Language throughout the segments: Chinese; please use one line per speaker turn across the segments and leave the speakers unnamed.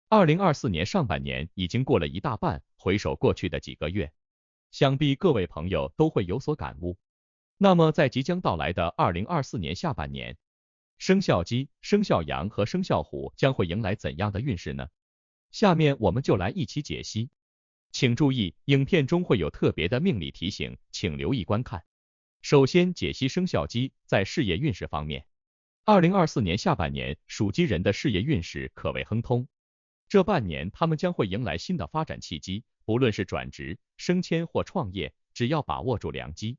2024年上半年已经过了一大半，回首过去的几个月，想必各位朋友都会有所感悟。那么在即将到来的2024年下半年，生肖鸡、生肖羊和生肖虎将会迎来怎样的运势呢？下面我们就来一起解析。请注意，影片中会有特别的命理提醒，请留意观看。首先解析生肖鸡在事业运势方面，2024年下半年属鸡人的事业运势可谓亨通。这半年他们将会迎来新的发展契机，不论是转职、升迁或创业，只要把握住良机，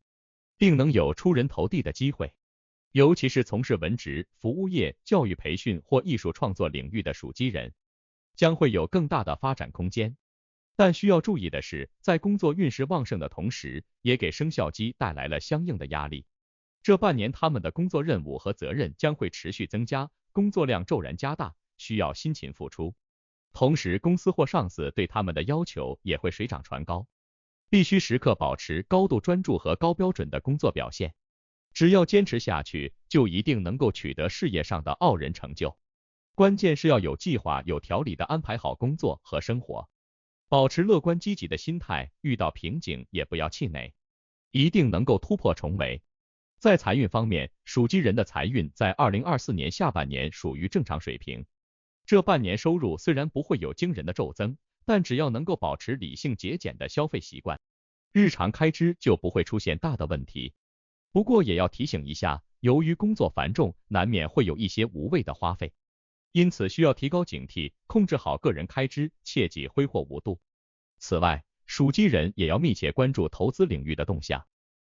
定能有出人头地的机会。尤其是从事文职、服务业、教育培训或艺术创作领域的属鸡人，将会有更大的发展空间。但需要注意的是，在工作运势旺盛的同时，也给生肖鸡带来了相应的压力。这半年他们的工作任务和责任将会持续增加，工作量骤然加大，需要辛勤付出。同时，公司或上司对他们的要求也会水涨船高，必须时刻保持高度专注和高标准的工作表现。只要坚持下去，就一定能够取得事业上的傲人成就。关键是要有计划、有条理的安排好工作和生活，保持乐观积极的心态，遇到瓶颈也不要气馁，一定能够突破重围。在财运方面，属鸡人的财运在2024年下半年属于正常水平。这半年收入虽然不会有惊人的骤增，但只要能够保持理性节俭的消费习惯，日常开支就不会出现大的问题。不过也要提醒一下，由于工作繁重，难免会有一些无谓的花费，因此需要提高警惕，控制好个人开支，切忌挥霍无度。此外，属鸡人也要密切关注投资领域的动向。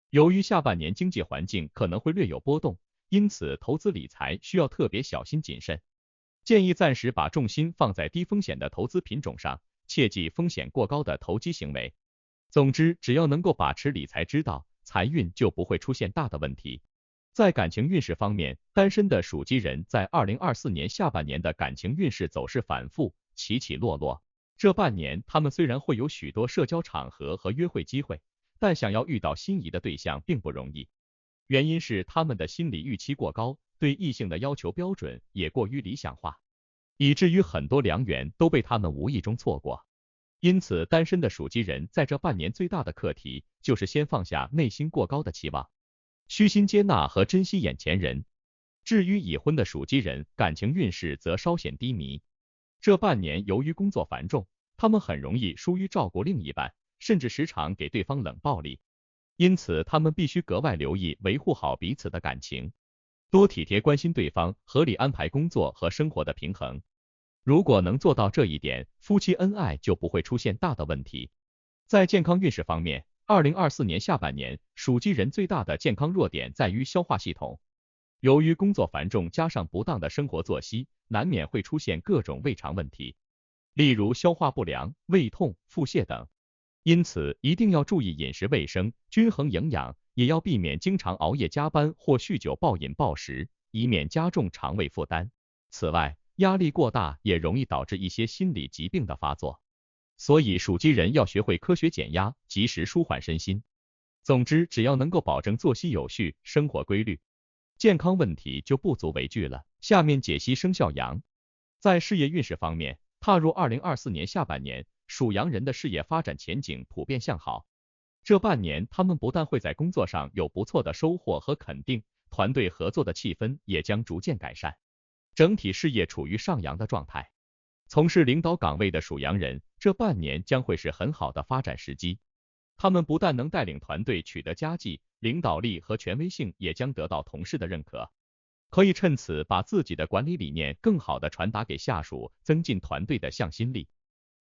由于下半年经济环境可能会略有波动，因此投资理财需要特别小心谨慎。建议暂时把重心放在低风险的投资品种上，切忌风险过高的投机行为。总之，只要能够把持理财之道，财运就不会出现大的问题。在感情运势方面，单身的属鸡人在2024年下半年的感情运势走势反复，起起落落。这半年他们虽然会有许多社交场合和约会机会，但想要遇到心仪的对象并不容易。原因是他们的心理预期过高，对异性的要求标准也过于理想化，以至于很多良缘都被他们无意中错过。因此，单身的属鸡人在这半年最大的课题就是先放下内心过高的期望，虚心接纳和珍惜眼前人。至于已婚的属鸡人，感情运势则稍显低迷。这半年由于工作繁重，他们很容易疏于照顾另一半，甚至时常给对方冷暴力。因此，他们必须格外留意维护好彼此的感情，多体贴关心对方，合理安排工作和生活的平衡。如果能做到这一点，夫妻恩爱就不会出现大的问题。在健康运势方面，2024年下半年属鸡人最大的健康弱点在于消化系统。由于工作繁重加上不当的生活作息，难免会出现各种胃肠问题，例如消化不良、胃痛、腹泻等。因此，一定要注意饮食卫生，均衡营养，也要避免经常熬夜加班或酗酒暴饮暴食，以免加重肠胃负担。此外，压力过大也容易导致一些心理疾病的发作，所以属鸡人要学会科学减压，及时舒缓身心。总之，只要能够保证作息有序、生活规律，健康问题就不足为惧了。下面解析生肖羊。在事业运势方面，踏入2024年下半年，属羊人的事业发展前景普遍向好。这半年，他们不但会在工作上有不错的收获和肯定，团队合作的气氛也将逐渐改善，整体事业处于上扬的状态。从事领导岗位的属羊人，这半年将会是很好的发展时机。他们不但能带领团队取得佳绩，领导力和权威性也将得到同事的认可，可以趁此把自己的管理理念更好的传达给下属，增进团队的向心力。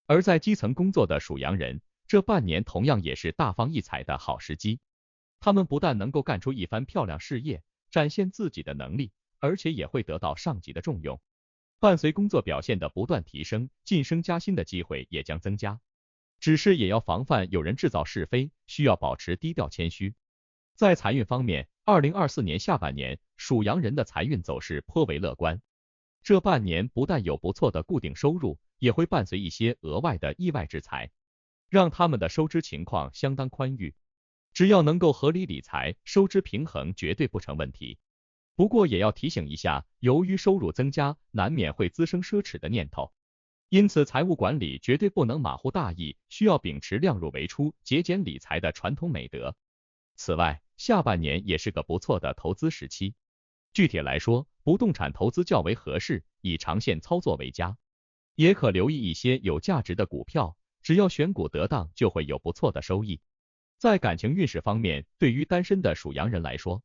而在基层工作的属羊人，这半年同样也是大放异彩的好时机。他们不但能够干出一番漂亮事业，展现自己的能力，而且也会得到上级的重用。伴随工作表现的不断提升，晋升加薪的机会也将增加。只是也要防范有人制造是非，需要保持低调谦虚。在财运方面，2024年下半年，属羊人的财运走势颇为乐观。这半年不但有不错的固定收入，也会伴随一些额外的意外之财，让他们的收支情况相当宽裕。只要能够合理理财，收支平衡绝对不成问题。不过也要提醒一下，由于收入增加，难免会滋生奢侈的念头，因此财务管理绝对不能马虎大意，需要秉持量入为出、节俭理财的传统美德。此外，下半年也是个不错的投资时期。具体来说，不动产投资较为合适，以长线操作为佳。也可留意一些有价值的股票，只要选股得当，就会有不错的收益。在感情运势方面，对于单身的属羊人来说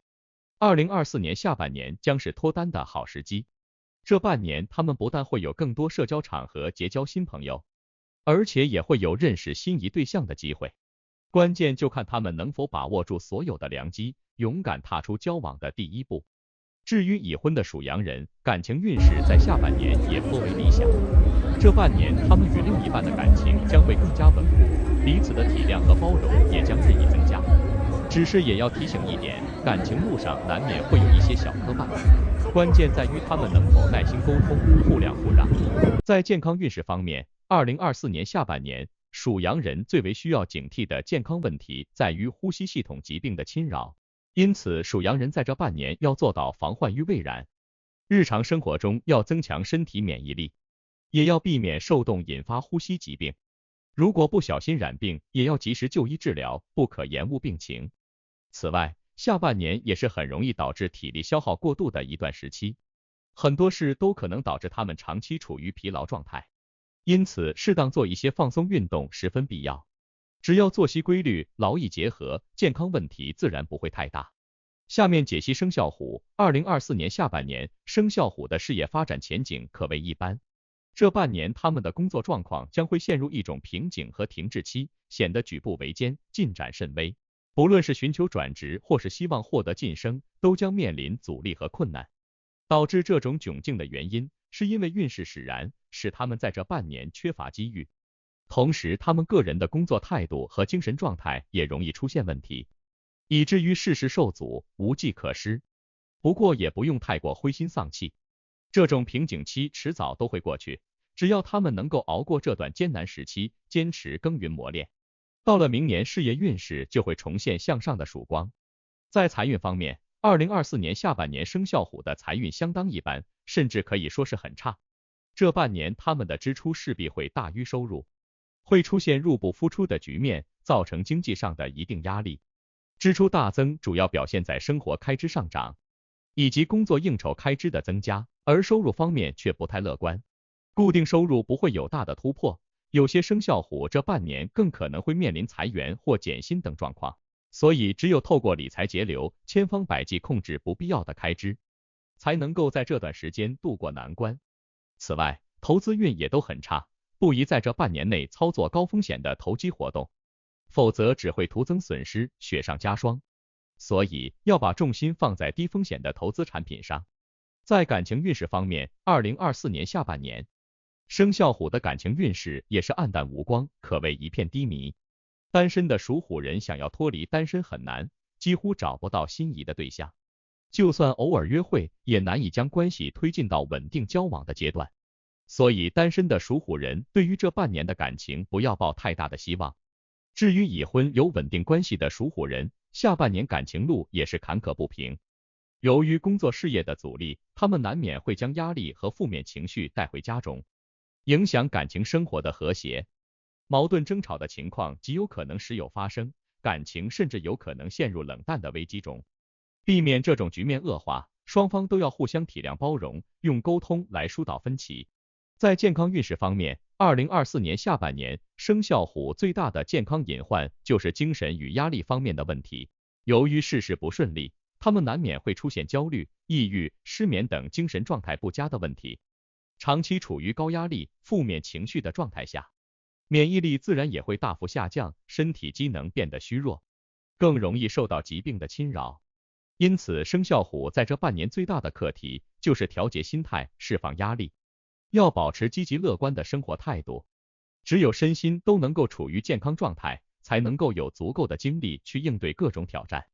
，2024年下半年将是脱单的好时机。这半年，他们不但会有更多社交场合结交新朋友，而且也会有认识心仪对象的机会。关键就看他们能否把握住所有的良机，勇敢踏出交往的第一步。至于已婚的属羊人，感情运势在下半年也颇为理想。这半年，他们与另一半的感情将会更加稳固，彼此的体谅和包容也将日益增加。只是也要提醒一点，感情路上难免会有一些小磕绊，关键在于他们能否耐心沟通，互谅互让。在健康运势方面，2024年下半年，属羊人最为需要警惕的健康问题在于呼吸系统疾病的侵扰，因此属羊人在这半年要做到防患于未然。日常生活中要增强身体免疫力，也要避免受冻引发呼吸疾病。如果不小心染病，也要及时就医治疗，不可延误病情。此外，下半年也是很容易导致体力消耗过度的一段时期，很多事都可能导致他们长期处于疲劳状态，因此适当做一些放松运动十分必要。只要作息规律，劳逸结合，健康问题自然不会太大。下面解析生肖虎，2024年下半年，生肖虎的事业发展前景可谓一般。这半年他们的工作状况将会陷入一种瓶颈和停滞期，显得举步维艰，进展甚微。不论是寻求转职或是希望获得晋升，都将面临阻力和困难。导致这种窘境的原因，是因为运势使然，使他们在这半年缺乏机遇。同时，他们个人的工作态度和精神状态也容易出现问题，以至于事事受阻，无计可施。不过也不用太过灰心丧气，这种瓶颈期迟早都会过去，只要他们能够熬过这段艰难时期，坚持耕耘磨练，到了明年事业运势就会重现向上的曙光。在财运方面，2024年下半年生肖虎的财运相当一般，甚至可以说是很差。这半年他们的支出势必会大于收入，会出现入不敷出的局面，造成经济上的一定压力。支出大增主要表现在生活开支上涨，以及工作应酬开支的增加，而收入方面却不太乐观。固定收入不会有大的突破，有些生肖虎这半年更可能会面临裁员或减薪等状况，所以只有透过理财节流，千方百计控制不必要的开支，才能够在这段时间渡过难关。此外，投资运也都很差，不宜在这半年内操作高风险的投机活动，否则只会徒增损失，雪上加霜。所以要把重心放在低风险的投资产品上。在感情运势方面，2024年下半年，生肖虎的感情运势也是黯淡无光，可谓一片低迷。单身的属虎人想要脱离单身很难，几乎找不到心仪的对象，就算偶尔约会，也难以将关系推进到稳定交往的阶段。所以单身的属虎人对于这半年的感情不要抱太大的希望。至于已婚有稳定关系的属虎人，下半年感情路也是坎坷不平。由于工作事业的阻力，他们难免会将压力和负面情绪带回家中，影响感情生活的和谐。矛盾争吵的情况极有可能时有发生，感情甚至有可能陷入冷淡的危机中。避免这种局面恶化，双方都要互相体谅包容，用沟通来疏导分歧。在健康运势方面，2024年下半年，生肖虎最大的健康隐患就是精神与压力方面的问题。由于事事不顺利，他们难免会出现焦虑、抑郁、失眠等精神状态不佳的问题。长期处于高压力、负面情绪的状态下，免疫力自然也会大幅下降，身体机能变得虚弱，更容易受到疾病的侵扰。因此，生肖虎在这半年最大的课题就是调节心态，释放压力。要保持积极乐观的生活态度，只有身心都能够处于健康状态，才能够有足够的精力去应对各种挑战。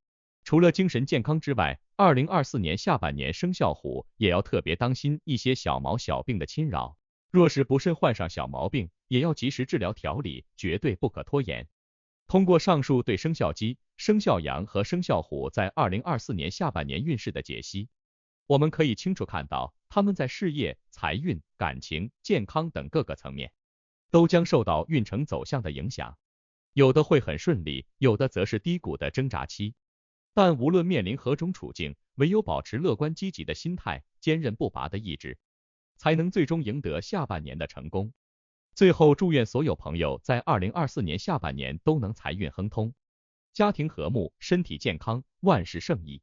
除了精神健康之外，2024年下半年生肖虎也要特别当心一些小毛小病的侵扰，若是不慎患上小毛病，也要及时治疗调理，绝对不可拖延。通过上述对生肖鸡、生肖羊和生肖虎在2024年下半年运势的解析，我们可以清楚看到，他们在事业、财运、感情、健康等各个层面都将受到运程走向的影响，有的会很顺利，有的则是低谷的挣扎期。但无论面临何种处境，唯有保持乐观积极的心态，坚韧不拔的意志，才能最终赢得下半年的成功。最后，祝愿所有朋友在2024年下半年都能财运亨通，家庭和睦，身体健康，万事胜意。